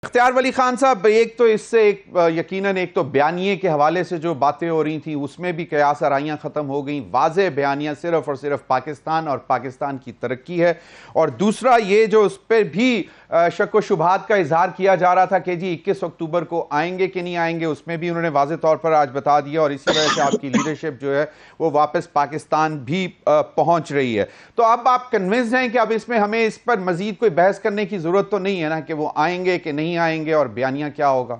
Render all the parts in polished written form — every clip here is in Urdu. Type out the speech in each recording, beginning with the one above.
اختیار ولی خان صاحب، ایک تو اس سے یقیناً ایک تو بیانیے کے حوالے سے جو باتیں ہو رہی تھیں اس میں بھی قیاس آرائیاں ختم ہو گئیں. واضح بیانیہ صرف اور صرف پاکستان اور پاکستان کی ترقی ہے. اور دوسرا یہ جو اس پہ بھی شک و شبہات کا اظہار کیا جا رہا تھا کہ جی 21 اکتوبر کو آئیں گے کہ نہیں آئیں گے، اس میں بھی انہوں نے واضح طور پر آج بتا دیا، اور اسی وجہ سے آپ کی لیڈرشپ جو ہے وہ واپس پاکستان بھی پہنچ رہی ہے. تو اب آپ کنونسڈ ہیں کہ اب اس میں ہمیں اس پر مزید کوئی بحث کرنے کی ضرورت تو نہیں ہے نا کہ وہ آئیں گے کہ نہیں آئیں گے اور بیانیہ کیا ہوگا؟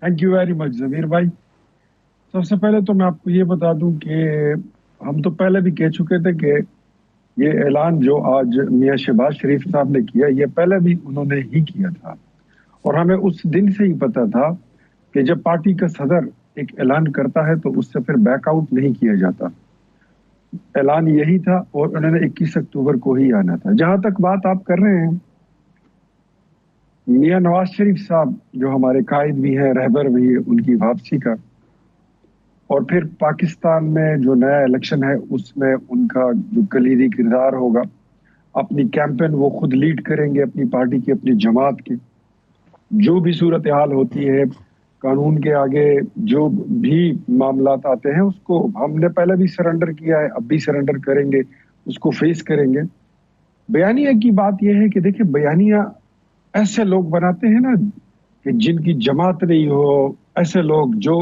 تھینک یو ویری مچ ضمیر بھائی. سب سے پہلے تو میں آپ کو یہ بتا دوں کہ ہم تو پہلے بھی کہہ چکے تھے کہ یہ اعلان جو آج میاں شہباز شریف صاحب نے کیا، یہ پہلے بھی انہوں نے ہی کیا تھا، اور ہمیں اس دن سے ہی پتا تھا کہ جب پارٹی کا صدر ایک اعلان کرتا ہے تو اس سے پھر بیک آؤٹ نہیں کیا جاتا. اعلان یہی تھا اور انہوں نے 21 اکتوبر کو ہی آنا تھا. جہاں تک بات آپ کر رہے ہیں، میاں نواز شریف صاحب جو ہمارے قائد بھی ہیں، رہبر بھی ہیں، ان کی واپسی کا، اور پھر پاکستان میں جو نیا الیکشن ہے اس میں ان کا جو کلیدی کردار ہوگا، اپنی کیمپین وہ خود لیڈ کریں گے، اپنی پارٹی کی، اپنی جماعت کی. جو بھی صورتحال ہوتی ہے، قانون کے آگے جو بھی معاملات آتے ہیں، اس کو ہم نے پہلے بھی سرنڈر کیا ہے، اب بھی سرنڈر کریں گے، اس کو فیس کریں گے. بیانیہ کی بات یہ ہے کہ دیکھیں، بیانیہ ایسے لوگ بناتے ہیں نا کہ جن کی جماعت نہیں ہو، ایسے لوگ جو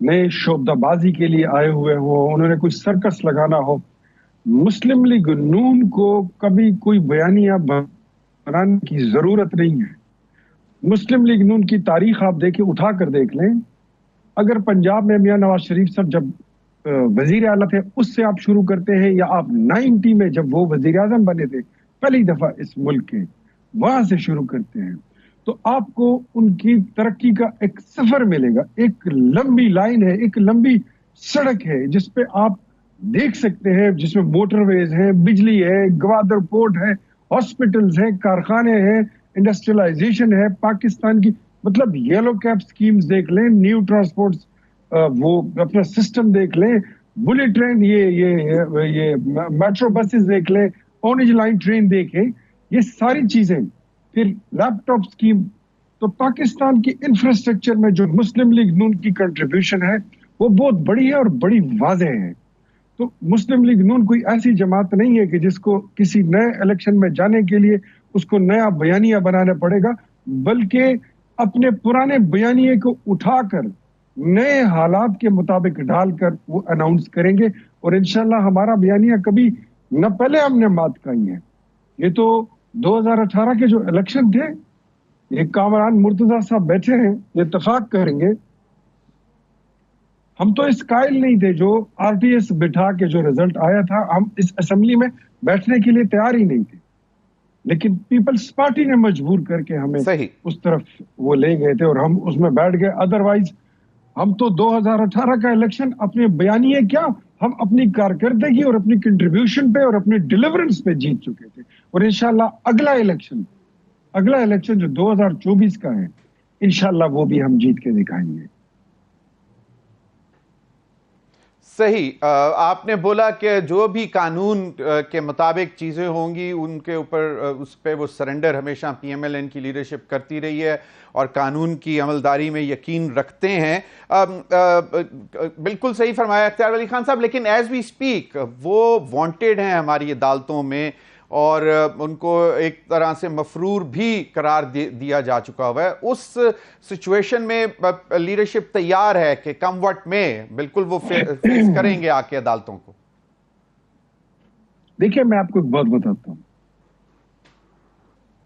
نئے شعبدہ بازی کے لیے آئے ہوئے ہوں، انہوں نے کوئی سرکس لگانا ہو. مسلم لیگ نون کو کبھی کوئی بیانیہ بنانے کی ضرورت نہیں ہے. مسلم لیگ نون کی تاریخ آپ دیکھیں، اٹھا کر دیکھ لیں. اگر پنجاب میں میاں نواز شریف صاحب جب وزیر اعلیٰ تھے اس سے آپ شروع کرتے ہیں، یا آپ 90 میں جب وہ وزیر اعظم بنے تھے پہلی دفعہ اس ملک کے، وہاں سے شروع کرتے ہیں، تو آپ کو ان کی ترقی کا ایک سفر ملے گا. ایک لمبی لائن ہے، ایک لمبی سڑک ہے جس پہ آپ دیکھ سکتے ہیں، جس میں موٹر ویز ہے، بجلی ہے، گوادر پورٹ ہے، ہاسپٹلز ہیں، کارخانے ہیں، انڈسٹریلائزیشن ہے پاکستان کی. مطلب یلو کیپ سکیمز دیکھ لیں، نیو ٹرانسپورٹ وہ اپنا سسٹم دیکھ لیں، بلٹ ٹرین، یہ میٹرو بسز دیکھ لیں، اورنج لائن ٹرین دیکھیں، یہ ساری چیزیں. پھر لیپ ٹاپ سکیم. تو پاکستان کی انفراسٹرکچر میں جو مسلم لیگ نون کی کنٹریبیوشن ہے وہ بہت بڑی ہے اور بڑی واضح ہے. تو مسلم لیگ نون کوئی ایسی جماعت نہیں ہے کہ جس کو کسی نئے الیکشن میں جانے کے لیے اس کو نیا بیانیہ بنانا پڑے گا، بلکہ اپنے پرانے بیانیے کو اٹھا کر نئے حالات کے مطابق ڈال کر وہ اناؤنس کریں گے. اور انشاءاللہ ہمارا بیانیہ کبھی نہ پہلے ہم نے بات کہی ہے. یہ تو 2018 کے جو الیکشن تھے، یہ کامران مرتضیٰ صاحب بیٹھے ہیں، اتفاق کریں گے. ہم تو اس قائل نہیں تھے، جو آر ٹی ایس بٹھا کے جو رزلٹ آیا تھا، ہم اس اسمبلی میں بیٹھنے کے لیے تیار ہی نہیں تھے، لیکن پیپلز پارٹی نے مجبور کر کے ہمیں اس طرف وہ لے گئے تھے اور ہم اس میں بیٹھ گئے. ادروائز ہم تو 2018 کا الیکشن اپنے بیانیے کیا، ہم اپنی کارکردگی اور اپنی کنٹریبیوشن پہ اور اپنی ڈیلیورنس پہ جیت چکے تھے. اور انشاءاللہ اگلا الیکشن جو 2024 کا ہے، انشاءاللہ وہ بھی ہم جیت کے دکھائیں گے. صحیح. آپ نے بولا کہ جو بھی قانون کے مطابق چیزیں ہوں گی ان کے اوپر اس پہ وہ سرنڈر ہمیشہ پی ایم ایل این کی لیڈرشپ کرتی رہی ہے اور قانون کی عملداری میں یقین رکھتے ہیں. بالکل صحیح فرمایا اختیار ولی خان صاحب، لیکن ایز وی اسپیک وہ وانٹیڈ ہیں ہماری عدالتوں میں، اور ان کو ایک طرح سے مفرور بھی قرار دیا جا چکا ہوا ہے. اس سچویشن میں لیڈرشپ تیار ہے کہ کم وٹ میں بالکل وہ فیس کریں گے آ کے عدالتوں کو؟ دیکھیں، میں آپ کو ایک بات بتاتا ہوں.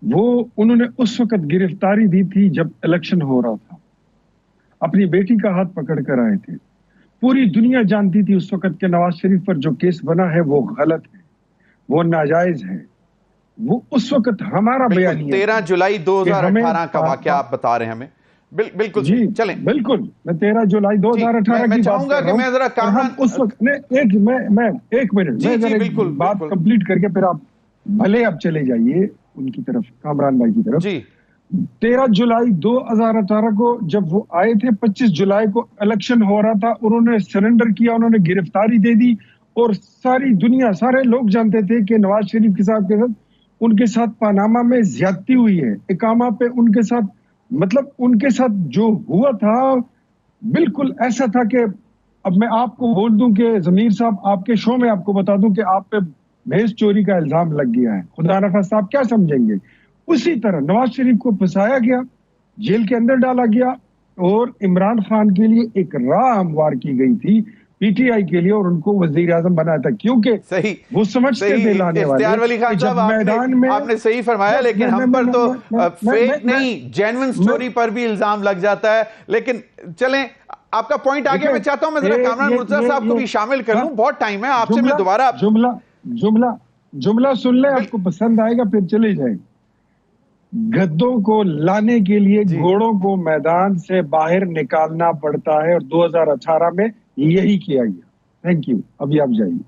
وہ انہوں نے اس وقت گرفتاری دی تھی جب الیکشن ہو رہا تھا، اپنی بیٹی کا ہاتھ پکڑ کر آئے تھے. پوری دنیا جانتی تھی اس وقت کہ نواز شریف پر جو کیس بنا ہے وہ غلط ہے، وہ ناجائز ہے. وہ اس وقت ہمارا بیانیہ 13 جولائی 2018 کا واقعہ آپ بتا رہے ہیں ہمیں. بالکل جی چلیں. بالکل، میں 13 جولائی 2018 کی بات کر رہا ہوں. میں ذرا ہم اس وقت ایک منٹ میں بات کمپلیٹ کر کے پھر آپ بھلے آپ چلے جائیے ان کی طرف، کامران بھائی کی طرف. 13 جولائی 2018 کو جب وہ آئے تھے، 25 جولائی کو الیکشن ہو رہا تھا، انہوں نے سرنڈر کیا، انہوں نے گرفتاری دے دی، اور ساری دنیا، سارے لوگ جانتے تھے کہ نواز شریف کے ساتھ ان کے ساتھ پاناما میں زیادتی ہوئی ہے، اقامہ پہ ان کے ساتھ، مطلب ان کے ساتھ جو ہوا تھا بالکل ایسا تھا کہ اب میں آپ کو بول دوں کہ ضمیر صاحب آپ کے شو میں آپ کو بتا دوں کہ آپ پہ بھیس چوری کا الزام لگ گیا ہے، خدا نخواستہ آپ کیا سمجھیں گے؟ اسی طرح نواز شریف کو پھنسایا گیا، جیل کے اندر ڈالا گیا، اور عمران خان کے لیے ایک راہ ہموار کی گئی تھی پی ٹی آئی کے لیے، اور ان کو وزیر اعظم بنایا تھا، کیونکہ صحیح وہ سمجھتے تھے لانے والے اختیار ولی کہ خان جب صاحب، میدان میں، آپ نے صحیح فرمایا، لیکن ہم پر تو فیک نہیں جینوین سٹوری پر بھی الزام لگ جاتا ہے. لیکن چلیں آپ کا پوائنٹ آگیا، میں چاہتا ہوں میں ذرا کامران مرتضی صاحب کو بھی شامل کر لوں، بہت ٹائم ہے آپ سے، میں دوبارہ جملہ سن لیں، آپ کو پسند آئے گا پھر چلے جائیں. گدوں کو لانے کے لیے گھوڑوں کو میدان سے باہر نکالنا پڑتا ہے، اور 2018 میں یہی کیا گیا. تھینک یو، ابھی آپ جائیے.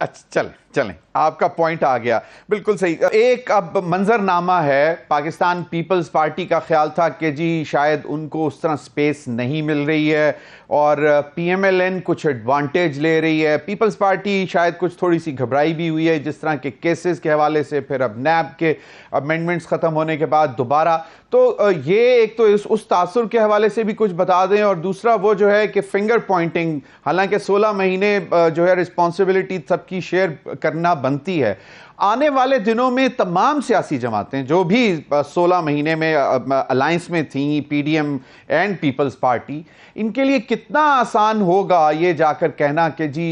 اچھا چلیں آپ کا پوائنٹ آ گیا، بالکل صحیح. ایک اب منظر نامہ ہے، پاکستان پیپلز پارٹی کا خیال تھا کہ جی شاید ان کو اس طرح سپیس نہیں مل رہی ہے اور پی ایم ایل این کچھ ایڈوانٹیج لے رہی ہے، پیپلز پارٹی شاید کچھ تھوڑی سی گھبرائی بھی ہوئی ہے جس طرح کے کیسز کے حوالے سے، پھر اب نیب کے امینڈمنٹس ختم ہونے کے بعد دوبارہ. تو یہ ایک تو اس تاثر کے حوالے سے بھی کچھ بتا دیں، اور دوسرا وہ جو ہے کہ فنگر پوائنٹنگ، حالانکہ 16 مہینے جو ہے رسپانسبلٹی سب کی شیئر کرنا بنتی ہے، آنے والے دنوں میں تمام سیاسی جماعتیں جو بھی 16 مہینے میں الائنس میں تھیں، P D M and Peoples Party, ان کے لیے کتنا آسان ہوگا یہ جا کر کہنا کہ جی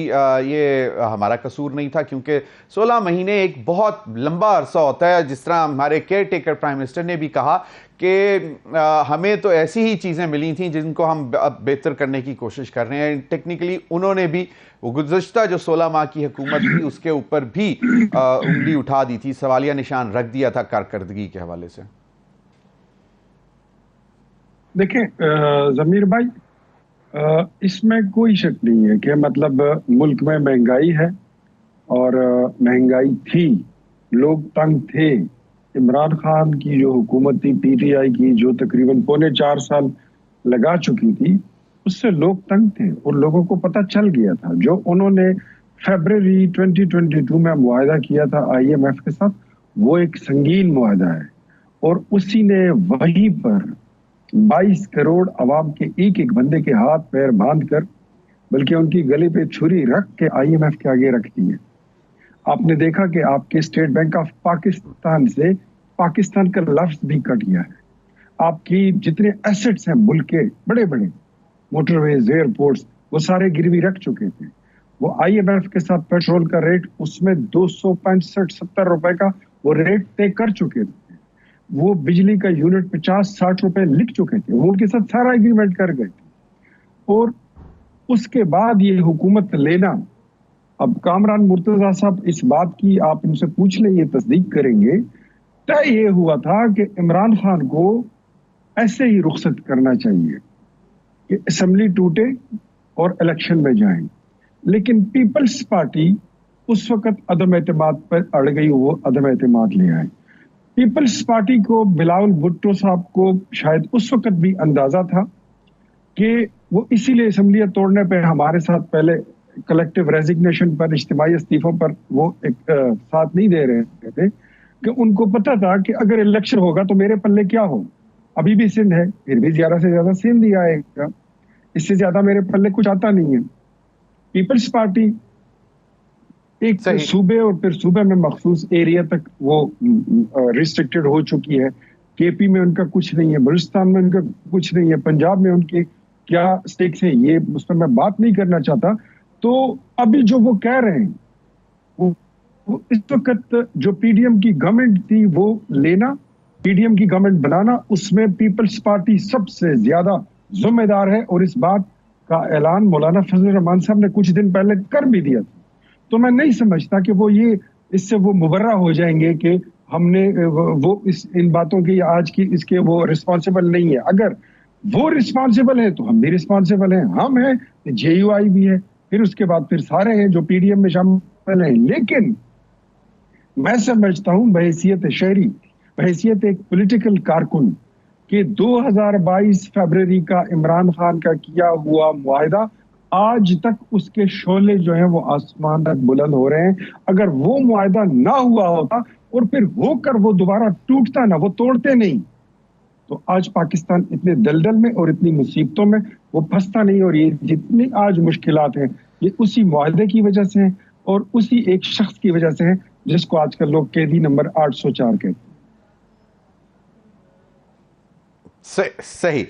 یہ ہمارا قصور نہیں تھا، کیونکہ 16 مہینے ایک بہت لمبا عرصہ ہوتا ہے. جس طرح ہمارے کیئر ٹیکر پرائم منسٹر نے بھی کہا کہ ہمیں تو ایسی ہی چیزیں ملی تھیں جن کو ہم اب بہتر کرنے کی کوشش کر رہے ہیں. ٹیکنیکلی انہوں نے بھی وہ گزشتہ جو 16 ماہ کی حکومت تھی اس کے اوپر بھی انگلی اٹھا دی تھی، سوالیہ نشان رکھ دیا تھا کارکردگی کے حوالے سے. دیکھیں ضمیر بھائی، اس میں کوئی شک نہیں ہے کہ مطلب ملک میں مہنگائی ہے، اور مہنگائی تھی، لوگ تنگ تھے. عمران خان کی جو حکومت تھی پی ٹی آئی کی، جو تقریباً 4.25 سال لگا چکی تھی، اس سے لوگ تنگ تھے، اور لوگوں کو پتہ چل گیا تھا. جو انہوں نے فیبرری 2022 میں معاہدہ کیا تھا آئی ایم ایف کے ساتھ، وہ ایک سنگین معاہدہ ہے، اور اسی نے وہیں پر 22 کروڑ عوام کے ایک ایک بندے کے ہاتھ پیر باندھ کر، بلکہ ان کی گلے پہ چھری رکھ کے آئی ایم ایف کے آگے رکھ دی ہے. آپ نے دیکھا کہ آپ کے اسٹیٹ بینک آف پاکستان سے پاکستان کا لفظ بھی کٹ گیا ہے. آپ کی جتنے ایسٹس ہیں ملک کے بڑے بڑے، موٹر ویز، ایئرپورٹس، وہ سارے گروی رکھ چکے تھے. وہ آئی ایم ایف کے ساتھ پیٹرول کا ریٹ اس میں 265-70 روپے کا وہ ریٹ طے کر چکے تھے. وہ بجلی کا یونٹ 50-60 روپے لکھ چکے تھے، وہ ان کے ساتھ سارا ایگریمنٹ کر گئے تھے. اور اس کے بعد یہ حکومت لینا، اب کامران مرتضیٰ صاحب اس بات کی آپ ان سے پوچھ لیں، یہ تصدیق کریں گے، طے یہ ہوا تھا کہ عمران خان کو ایسے ہی رخصت کرنا چاہیے کہ اسمبلی ٹوٹے اور الیکشن میں جائیں. لیکن پیپلز پارٹی اس وقت عدم اعتماد پر اڑ گئی، وہ عدم اعتماد لے آئے. پیپلز پارٹی کو بلاول بھٹو صاحب کو شاید اس وقت بھی اندازہ تھا کہ وہ اسی لیے اسمبلیاں توڑنے پہ ہمارے ساتھ پہلے کلیکٹیو ریزگنیشن پر، اجتماعی استعفوں پر وہ ایک ساتھ نہیں دے رہے تھے، کہ ان کو پتا تھا کہ اگر الیکشن ہوگا تو میرے پلے کیا ہو. ابھی بھی سندھ ہے، پھر بھی زیادہ سے زیادہ سندھ ہی آئے گا، اس سے زیادہ میرے پلے کچھ آتا نہیں ہے. پیپلز پارٹی ایک صوبے اور پھر صوبے میں مخصوص ایریا تک وہ ریسٹرکٹڈ ہو چکی ہے. کے پی میں ان کا کچھ نہیں ہے، بلوچستان میں ان کا کچھ نہیں ہے، پنجاب میں ان کے کیا سٹیکس ہیں یہ اس پر میں بات نہیں کرنا چاہتا. تو ابھی جو وہ کہہ رہے ہیں، وہ اس وقت جو پی ڈی ایم کی گورنمنٹ تھی وہ لینا، پی ڈی ایم کی گورنمنٹ بنانا، اس میں پیپلز پارٹی سب سے زیادہ ذمہ دار ہے. اور اس بات کا اعلان مولانا فضل الرحمان صاحب نے کچھ دن پہلے کر بھی دیا تھا. تو میں نہیں سمجھتا کہ وہ یہ اس سے وہ مبرہ ہو جائیں گے کہ ہم نے وہ ان باتوں کی آج کی اس کے وہ رسپانسیبل نہیں ہے. اگر وہ رسپانسیبل ہے تو ہم بھی رسپانسیبل ہیں، ہم ہیں، جے یو آئی بھی ہے، پھر اس کے بعد پھر سارے ہیں جو پی ڈی ایم میں شامل ہیں. لیکن میں سمجھتا ہوں بحیثیت شہری، بحیثیت ایک پولیٹیکل کارکن، کہ 2022 فیبرری کا عمران خان کا کیا ہوا معاہدہ آج تک اس کے شعلے جو ہیں وہ آسمان تک بلند ہو رہے ہیں. اگر وہ معاہدہ نہ ہوا ہوتا اور پھر ہو کر وہ دوبارہ ٹوٹتا نہ, وہ توڑتے نہیں. تو آج پاکستان اتنے دلدل میں اور اتنی مصیبتوں میں وہ پھنستا نہیں, اور یہ جتنی آج مشکلات ہیں یہ اسی معاہدے کی وجہ سے ہیں اور اسی ایک شخص کی وجہ سے ہے جس کو آج کل لوگ قیدی نمبر 804 کہتے ہیں. صحیح.